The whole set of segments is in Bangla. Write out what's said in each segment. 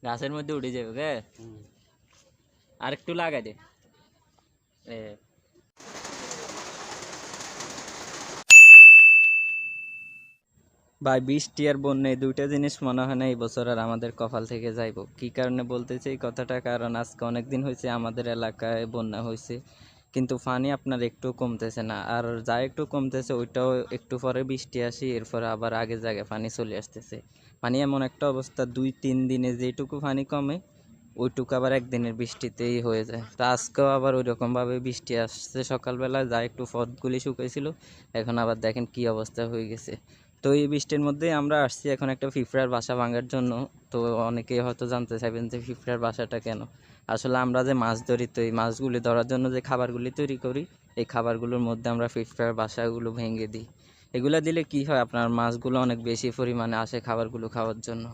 গাছের মধ্যে উঠে যাবে গে। আর একটু লাগাই দে। ভাই বৃষ্টি আর বন্যা এই দুইটা জিনিস মনে হয় না এই বছর আর আমাদের কপাল থেকে যাইব। কি কারণে বলতেছি এই কথাটা, কারণ আজকে অনেক দিন হয়েছে আমাদের এলাকায় বন্যা হয়েছে, কিন্তু পানি আপনার একটু কমতেছে না। আর যা একটু কমতেছে ওইটাও একটু পরে বৃষ্টি আসি, এরপরে আবার আগের জায়গায় পানি চলে আসতেছে। পানি এমন একটা অবস্থা, 2-3 দিনে যেটুকু পানি কমে ওইটুকু আবার একদিনের বৃষ্টিতেই হয়ে যায়। তা আজকেও আবার ওই রকমভাবে বৃষ্টি আসছে সকালবেলা, যা একটু পথগুলি শুকাইছিল, এখন আবার দেখেন কি অবস্থা হয়ে গেছে। তো এই বৃষ্টির মধ্যেই আমরা আসছি এখন একটা পিঁপড়ার বাসা ভাঙার জন্য। তো অনেকেই হয়তো জানতে চাইবেন যে পিঁপড়ার বাসাটা কেন। আসলে আমরা যে মাছ ধরি, তো এই মাছগুলি ধরার জন্য যে খাবারগুলি তৈরি করি, এই খাবারগুলোর মধ্যে আমরা পিঁপড়ার বাসাগুলো ভেঙে দিই। এগুলা দিলে কি হয়, আপনার মাছগুলো অনেক বেশি পরিমাণে আসে খাবারগুলো খাওয়ার জন্য।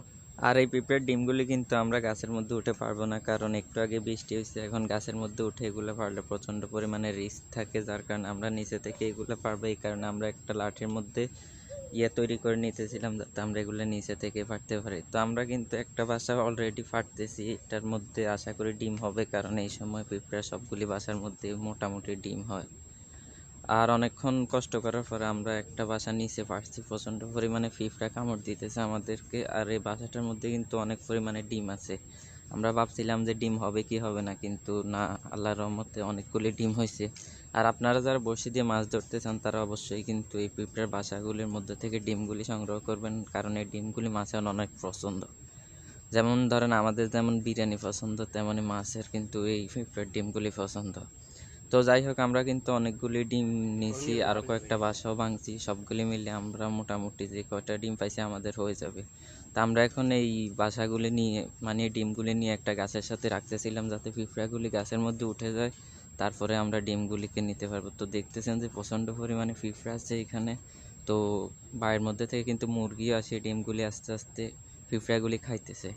আর এই পিঁপড়ার ডিমগুলি কিন্তু আমরা গাছের মধ্যে উঠে পারবো না, কারণ একটু আগে বৃষ্টি হয়েছে, এখন গাছের মধ্যে উঠে এগুলো পারলে প্রচণ্ড পরিমাণে রিস্ক থাকে, যার কারণে আমরা নিচে থেকে এগুলো পারবো। এই কারণে আমরা একটা লাঠির মধ্যে তৈরি করে নিতেছিলাম যাতে আমরা এগুলো নিচে থেকে পারতে পারি। তো আমরা কিন্তু একটা বাসা অলরেডি পারতেছি, এটার মধ্যে আশা করি ডিম হবে, কারণ এই সময় পিঁপড়া সবগুলি বাসার মধ্যে মোটামুটি ডিম হয়। আর অনেকক্ষণ কষ্ট করার পরে আমরা একটা বাসা নিচে পারছি। প্রচণ্ড পরিমাণে পিঁপড়া কামড় দিতেছে আমাদেরকে, আর এই বাসাটার মধ্যে কিন্তু অনেক পরিমাণে ডিম আছে। আমরা ভাবছিলাম যে ডিম হবে কি হবে না, কিন্তু না, আল্লাহর রহমতে অনেকগুলি ডিম হয়েছে। আর আপনারা যারা বড়শি দিয়ে মাছ ধরতে চান তারা অবশ্যই কিন্তু এই পিঁপড়ার বাসাগুলির মধ্যে থেকে ডিমগুলি সংগ্রহ করবেন, কারণ এই ডিমগুলি মাছের অনেক পছন্দ। যেমন ধরেন আমাদের যেমন বিরিয়ানি পছন্দ, তেমনই মাছের কিন্তু এই পিঁপড়ার ডিমগুলি পছন্দ। তো যাই হোক, আমরা কিন্তু অনেকগুলি ডিম নিয়েছি, আরও কয়েকটা বাসাও ভাঙছি, সবগুলি মিলে আমরা মোটামুটি যে কয়টা ডিম পাইছি আমাদের হয়ে যাবে। তা আমরা এখন এই বাসাগুলি নিয়ে, মানে ডিমগুলি নিয়ে একটা গাছের সাথে রাখতেছিলাম যাতে পিঁপড়াগুলি গাছের মধ্যে উঠে যায়, তারপরে আমরা ডিমগুলিকে নিতে পারবো। তো দেখতেছেন যে প্রচণ্ড পরিমাণে পিঁপড়া আছে এখানে। তো বাড়ির মধ্যে থেকে কিন্তু মুরগিও আসে, ডিমগুলি আস্তে আস্তে পিঁপড়াগুলি খাইতেছে।